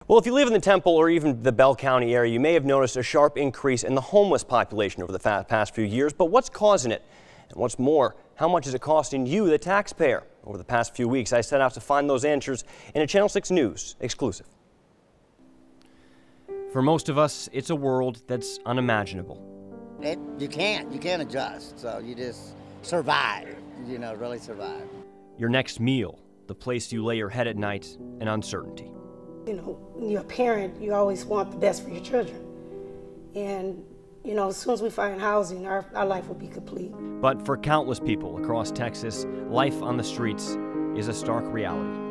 Well, if you live in the Temple or even the Bell County area, you may have noticed a sharp increase in the homeless population over the past few years. But what's causing it? And what's more, how much is it costing you, the taxpayer? Over the past few weeks, I set out to find those answers in a Channel 6 News exclusive. For most of us, it's a world that's unimaginable. You can't adjust, so you just survive, really survive. Your next meal, the place you lay your head at night, and uncertainty. When you're a parent, you always want the best for your children. And, as soon as we find housing, our life will be complete. But for countless people across Texas, life on the streets is a stark reality.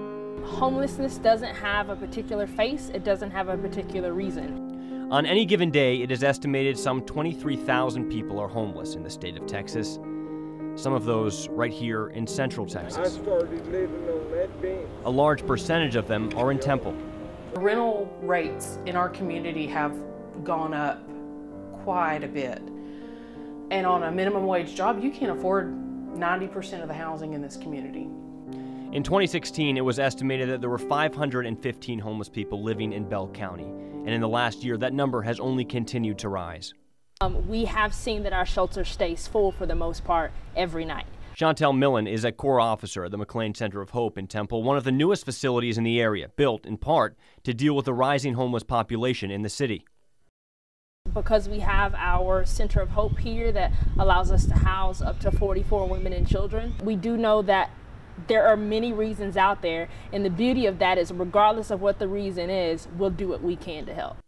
Homelessness doesn't have a particular face, it doesn't have a particular reason. On any given day, it is estimated some 23,000 people are homeless in the state of Texas. Some of those right here in Central Texas. I started living on that bench. A large percentage of them are in Temple. Rental rates in our community have gone up quite a bit. And on a minimum wage job, you can't afford 90% of the housing in this community. In 2016, it was estimated that there were 515 homeless people living in Bell County. And in the last year, that number has only continued to rise. We have seen that our shelter stays full for the most part every night. Chantel Millen is a Corps officer at the McLean Center of Hope in Temple, one of the newest facilities in the area, built in part to deal with the rising homeless population in the city. Because we have our Center of Hope here that allows us to house up to 44 women and children, we do know that there are many reasons out there, and the beauty of that is regardless of what the reason is, we'll do what we can to help.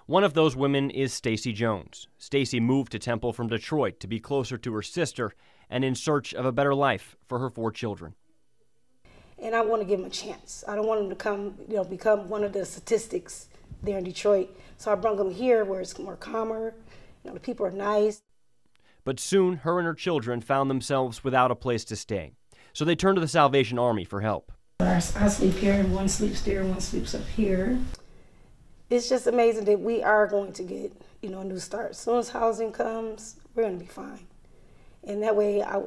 One of those women is Stacy Jones. Stacy moved to Temple from Detroit to be closer to her sister and in search of a better life for her 4 children. And I want to give them a chance. I don't want them to come, become one of the statistics there in Detroit. So I brought them here where it's more calmer, the people are nice. But soon, her and her children found themselves without a place to stay. So they turned to the Salvation Army for help. I sleep here, and one sleeps there, and one sleeps up here. It's just amazing that we are going to get, a new start. As soon as housing comes, we're going to be fine. And that way, I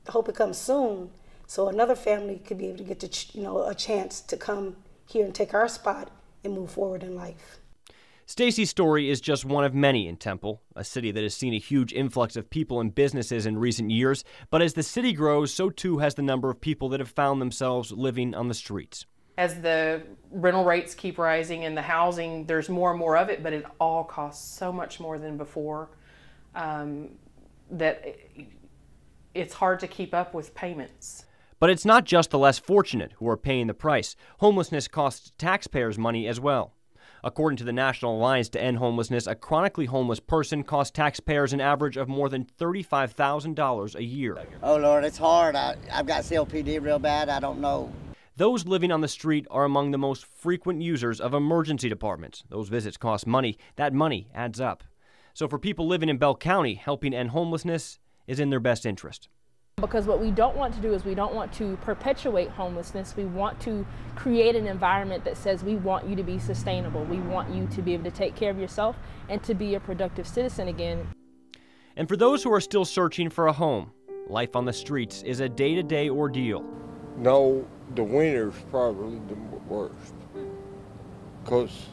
hope it comes soon, so another family could be able to get a chance to come here and take our spot and move forward in life. Stacy's story is just one of many in Temple, a city that has seen a huge influx of people and businesses in recent years. But as the city grows, so too has the number of people that have found themselves living on the streets. As the rental rates keep rising and the housing, there's more and more of it, but it all costs so much more than before that it's hard to keep up with payments. But it's not just the less fortunate who are paying the price. Homelessness costs taxpayers money as well. According to the National Alliance to End Homelessness, a chronically homeless person costs taxpayers an average of more than $35,000 a year. Oh, Lord, it's hard. I've got COPD real bad. I don't know. Those living on the street are among the most frequent users of emergency departments. Those visits cost money. That money adds up. So for people living in Bell County, helping end homelessness is in their best interest. Because what we don't want to do is we don't want to perpetuate homelessness. We want to create an environment that says we want you to be sustainable. We want you to be able to take care of yourself and to be a productive citizen again. And for those who are still searching for a home, life on the streets is a day-to-day ordeal. No, the winter's probably the worst. Because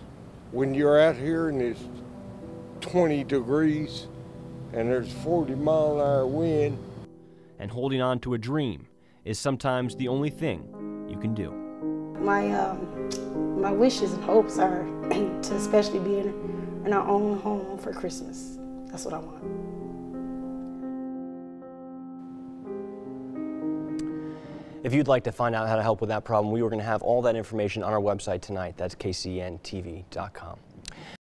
when you're out here and it's 20 degrees and there's 40-mile-an-hour wind, and holding on to a dream is sometimes the only thing you can do. My wishes and hopes are to especially be in our own home for Christmas. That's what I want. If you'd like to find out how to help with that problem, we were going to have all that information on our website tonight. That's kcntv.com.